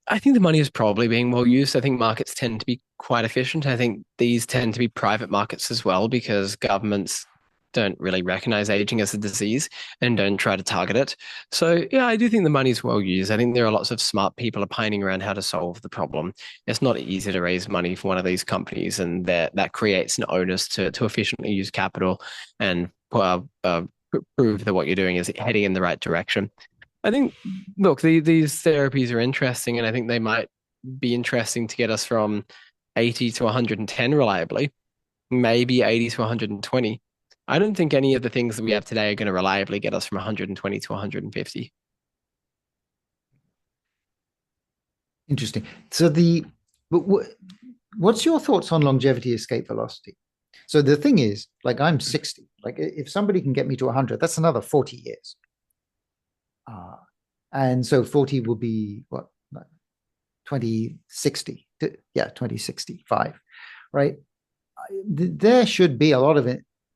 I think the money is probably being well used. I think markets tend to be quite efficient. I think these tend to be private markets as well because governments don't really recognize aging as a disease and don't try to target it. So yeah, I do think the money's well used. I think there are lots of smart people opining around how to solve the problem. It's not easy to raise money for one of these companies, and that creates an onus to efficiently use capital and prove that what you're doing is heading in the right direction. I think, look, these therapies are interesting, and I think they might be interesting to get us from 80 to 110 reliably, maybe 80 to 120. I don't think any of the things that we have today are going to reliably get us from 120 to 150. Interesting. So but what's your thoughts on longevity escape velocity? So the thing is, like I'm 60. Like if somebody can get me to 100, that's another 40 years. Uh, and so 40 will be what, like 2060? Yeah, 2065, right? There should be a lot of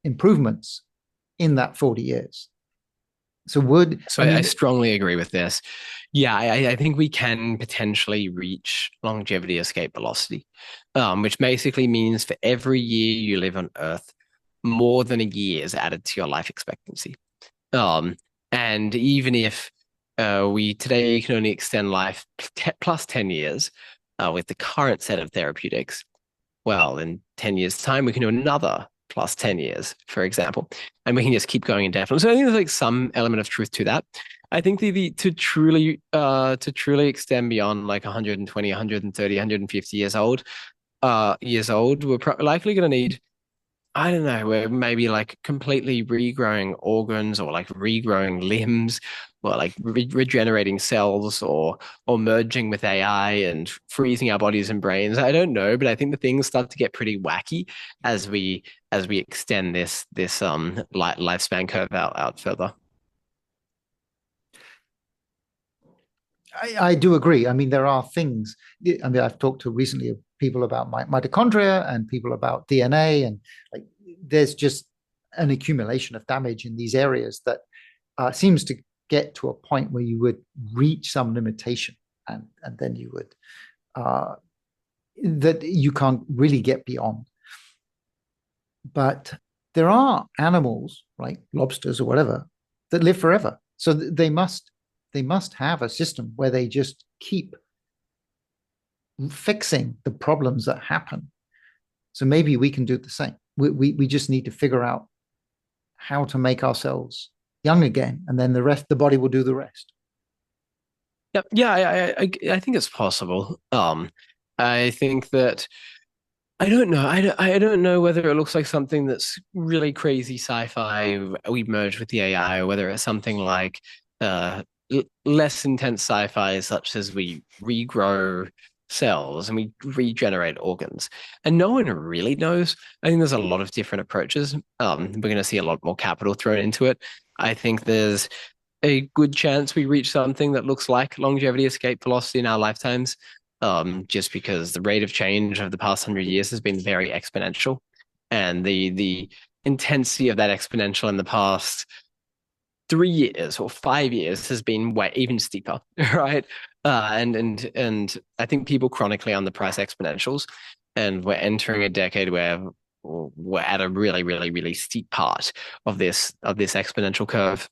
improvements in that 40 years. So So I strongly agree with this. Yeah, I think we can potentially reach longevity escape velocity, which basically means for every year you live on Earth, more than a year is added to your life expectancy. Um, and even if we today can only extend life plus 10 years with the current set of therapeutics, well, in 10 years' time, we can do another plus 10 years, for example, and we can just keep going indefinitely. So I think there's like some element of truth to that. I think the to truly extend beyond like 120, 130, 150 years old, we're likely going to need, I don't know, we're maybe like completely regrowing organs or like regrowing limbs or like regenerating cells or merging with AI and freezing our bodies and brains. I don't know, but I think the things start to get pretty wacky as we extend this lifespan curve out further. I do agree. I mean, there are things. I mean, I've talked to recently people about mitochondria and people about DNA, and like there's just an accumulation of damage in these areas that seems to get to a point where you would reach some limitation, and then you would that you can't really get beyond. But there are animals like lobsters or whatever that live forever, so they must have a system where they just keep fixing the problems that happen. So maybe we can do the same. We just need to figure out how to make ourselves young again, and then the body will do the rest. Yep. Yeah, I think it's possible. I think that I don't know. I don't know whether it looks like something that's really crazy sci-fi we merged with the AI, or whether it's something like less intense sci-fi, such as we regrow cells and we regenerate organs. And no one really knows. I think there's a lot of different approaches. We're going to see a lot more capital thrown into it. I think there's a good chance we reach something that looks like longevity escape velocity in our lifetimes. just because the rate of change of the past 100 years has been very exponential, and the intensity of that exponential in the past 3 years or 5 years has been way even steeper, right? And I think people chronically underprice exponentials, and we're entering a decade where we're at a really, really, really steep part of this exponential curve.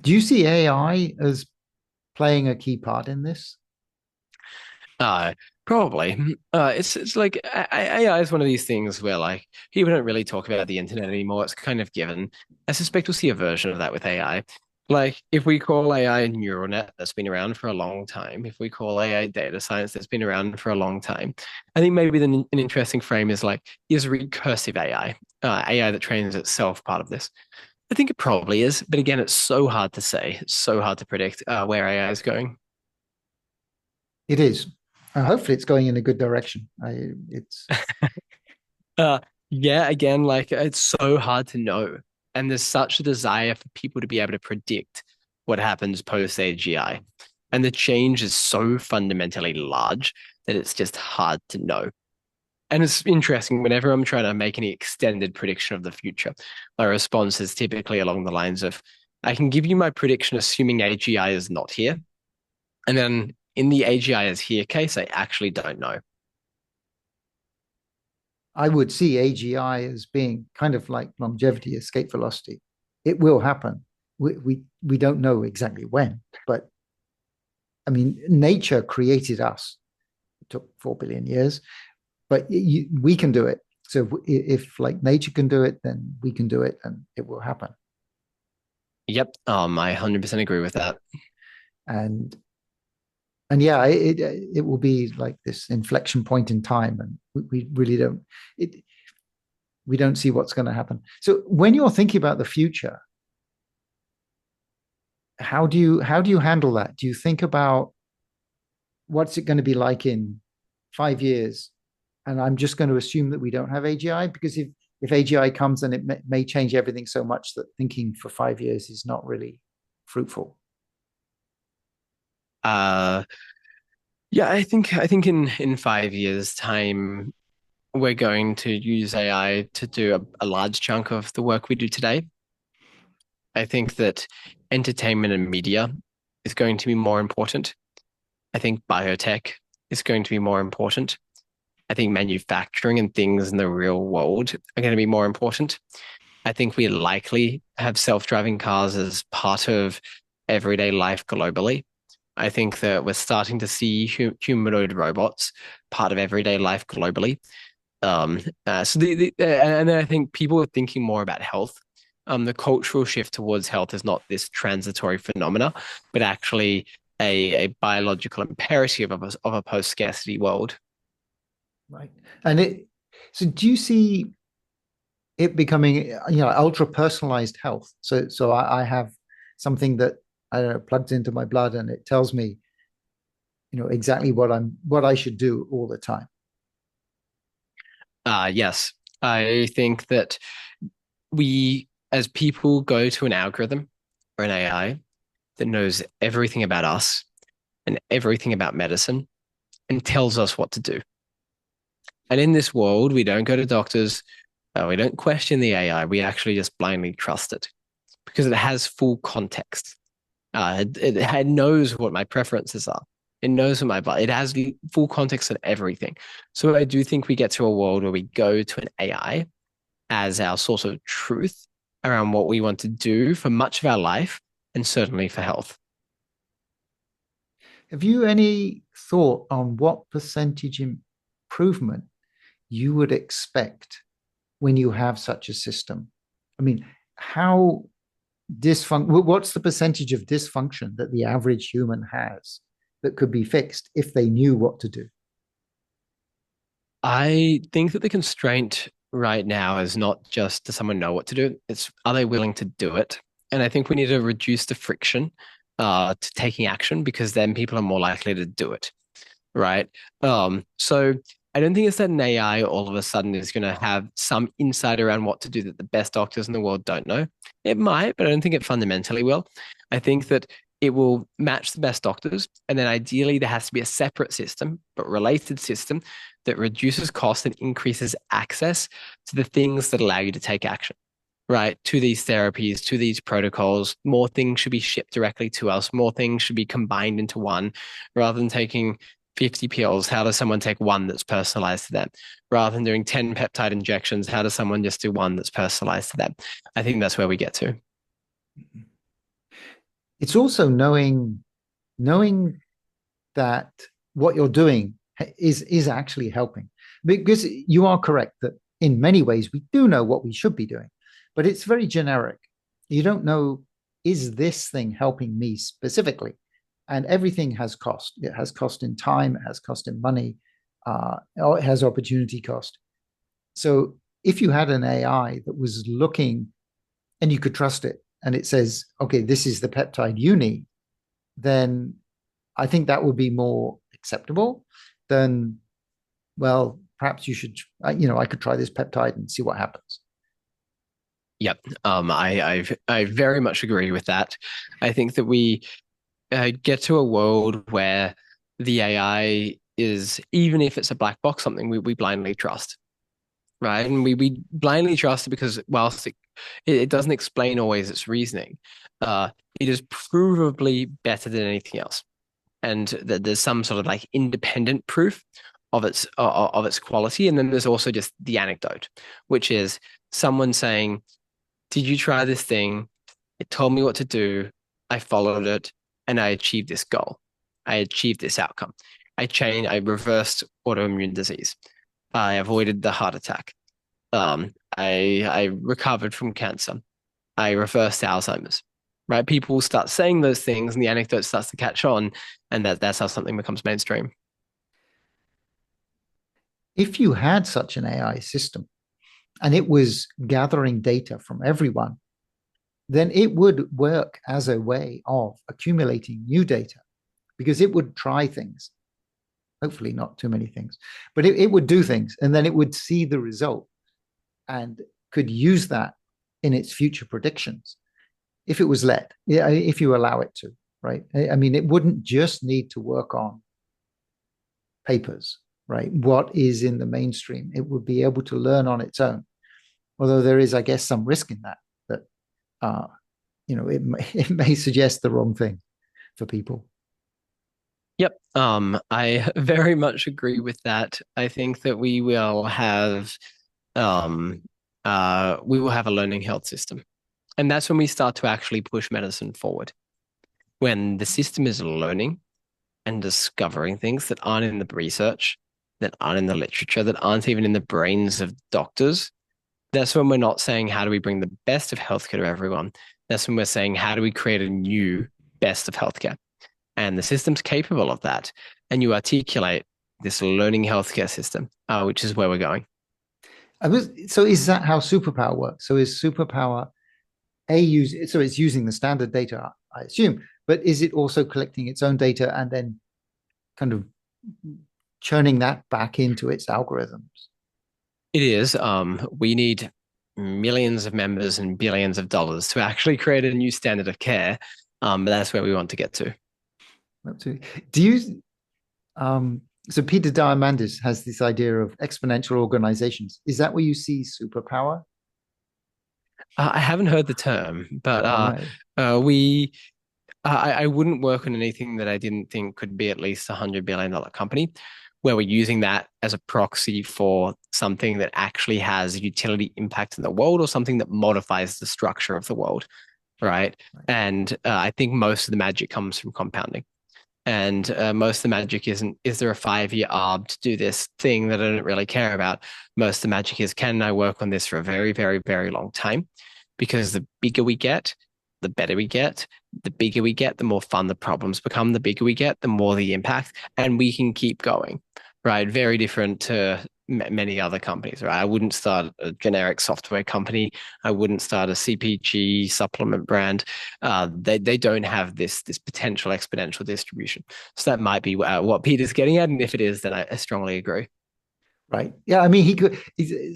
Do you see AI as playing a key part in this? Uh, Probably. It's like AI is one of these things where like people don't really talk about the internet anymore. It's kind of given. I suspect we'll see a version of that with AI. Like if we call AI a neural net that's been around for a long time, if we call AI data science that's been around for a long time, I think maybe then an interesting frame is recursive AI, AI that trains itself part of this. I think it probably is, but again, it's so hard to say. It's so hard to predict where AI is going. It is. Hopefully, it's going in a good direction. It's Uh, yeah, again, like it's so hard to know. And there's such a desire for people to be able to predict what happens post AGI. And the change is so fundamentally large that it's just hard to know. And it's interesting whenever I'm trying to make any extended prediction of the future, my response is typically along the lines of, I can give you my prediction assuming AGI is not here. And then in the AGI is here case, I actually don't know. I would see AGI as being kind of like longevity, escape velocity. It will happen. We don't know exactly when, but I mean, nature created us. It took 4 billion years, but we can do it. So if like nature can do it, then we can do it, and it will happen. Yep, I 100% agree with that. And and yeah, it will be like this inflection point in time, and we really don't it we don't see what's going to happen. So when you're thinking about the future, how do you handle that? Do you think about what's it going to be like in 5 years? And I'm just going to assume that we don't have AGI because if AGI comes, then it may change everything so much that thinking for 5 years is not really fruitful. Uh, yeah, I think in 5 years' time, we're going to use AI to do a large chunk of the work we do today. I think that entertainment and media is going to be more important. I think biotech is going to be more important. I think manufacturing and things in the real world are going to be more important. I think we likely have self-driving cars as part of everyday life globally. I think that we're starting to see humanoid robots part of everyday life globally. And then I think people are thinking more about health. The cultural shift towards health is not this transitory phenomena, but actually a biological imperative of a post-scarcity world. Right. And so do you see it becoming, ultra personalized health? So I have something that I don't know, plugged into my blood and it tells me, exactly what I should do all the time. Yes, I think that we, as people, go to an algorithm or an AI that knows everything about us and everything about medicine and tells us what to do. And in this world, we don't go to doctors, we don't question the AI, we actually just blindly trust it because it has full context. It knows what my preferences are. It knows what my body. It has full context of everything. So I do think we get to a world where we go to an AI as our source of truth around what we want to do for much of our life and certainly for health. Have you any thought on what percentage improvement you would expect when you have such a system? I mean, how what's the percentage of dysfunction that the average human has that could be fixed if they knew what to do? I think that the constraint right now is not just does someone know what to do, it's are they willing to do it? And I think we need to reduce the friction to taking action because then people are more likely to do it, right? So I don't think it's that an AI all of a sudden is going to have some insight around what to do that the best doctors in the world don't know. It might, but I don't think it fundamentally will. I think that it will match the best doctors. And then ideally, there has to be a separate system, but related system that reduces cost and increases access to the things that allow you to take action, right? To these therapies, to these protocols. More things should be shipped directly to us. More things should be combined into one rather than taking 50 pills. How does someone take one that's personalized to them? Rather than doing 10 peptide injections, how does someone just do one that's personalized to them? I think that's where we get to. It's also knowing that what you're doing is actually helping. Because you are correct that in many ways we do know what we should be doing, but it's very generic. You don't know, is this thing helping me specifically? And everything has cost. It has cost in time, it has cost in money, or it has opportunity cost. So if you had an AI that was looking and you could trust it and it says, okay, this is the peptide you need, then I think that would be more acceptable than, well, perhaps you should, I could try this peptide and see what happens. Yep. I very much agree with that. I think that we get to a world where the AI is, even if it's a black box, something we blindly trust, right? And we blindly trust it because whilst it doesn't explain always its reasoning, it is provably better than anything else. And that there's some sort of like independent proof of its quality. And then there's also just the anecdote, which is someone saying, "Did you try this thing? It told me what to do. I followed it, and I achieved this goal. I achieved this outcome. I reversed autoimmune disease. I avoided the heart attack. I recovered from cancer. I reversed Alzheimer's." Right? People will start saying those things, and the anecdote starts to catch on, and that's how something becomes mainstream. If you had such an AI system and it was gathering data from everyone, then it would work as a way of accumulating new data because it would try things, hopefully not too many things, but it would do things and then it would see the result and could use that in its future predictions if it was let, if you allow it to, right? I mean, it wouldn't just need to work on papers, right? What is in the mainstream? It would be able to learn on its own. Although there is, I guess, some risk in that, uh, it may suggest the wrong thing for people. Yep. I very much agree with that. I think that um we will have a learning health system. And that's when we start to actually push medicine forward. When the system is learning and discovering things that aren't in the research, that aren't in the literature, that aren't even in the brains of doctors, that's when we're not saying how do we bring the best of healthcare to everyone. That's when we're saying how do we create a new best of healthcare. And the system's capable of that. And you articulate this learning healthcare system, which is where we're going. So is that how superpower works? So is superpower a use? So it's using the standard data, I assume, but is it also collecting its own data and then kind of churning that back into its algorithms? It is. We need millions of members and billions of dollars to actually create a new standard of care. But that's where we want to get to. Absolutely. Do you? So Peter Diamandis has this idea of exponential organizations. Is that where you see superpower? I haven't heard the term, but All right. we I wouldn't work on anything that I didn't think could be at least $100 billion company, where we're using that as a proxy for something that actually has utility impact in the world or something that modifies the structure of the world, right? Right. And I think most of the magic comes from compounding. And most of the magic isn't, is there a 5 year arb to do this thing that I don't really care about? Most of the magic is, can I work on this for a very, very, very long time? Because the bigger we get, the better we get. The bigger we get, the more fun the problems become. The bigger we get, the more the impact. And we can keep going, right? Very different to many other companies, right? I wouldn't start a generic software company. I wouldn't start a CPG supplement brand. They don't have this potential exponential distribution. So that might be what Peter's getting at, and if it is, then I strongly agree. Right. Yeah. I mean, he could.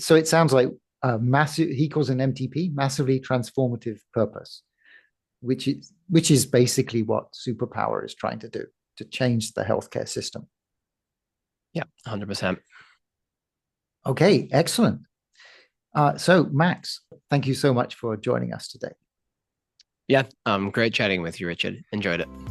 So it sounds like massive. He calls an MTP, massively transformative purpose. which is basically what Superpower is trying to do, to change the healthcare system. Yeah, 100%. Okay, excellent. So, Max, thank you so much for joining us today. Yeah, great chatting with you, Richard. Enjoyed it.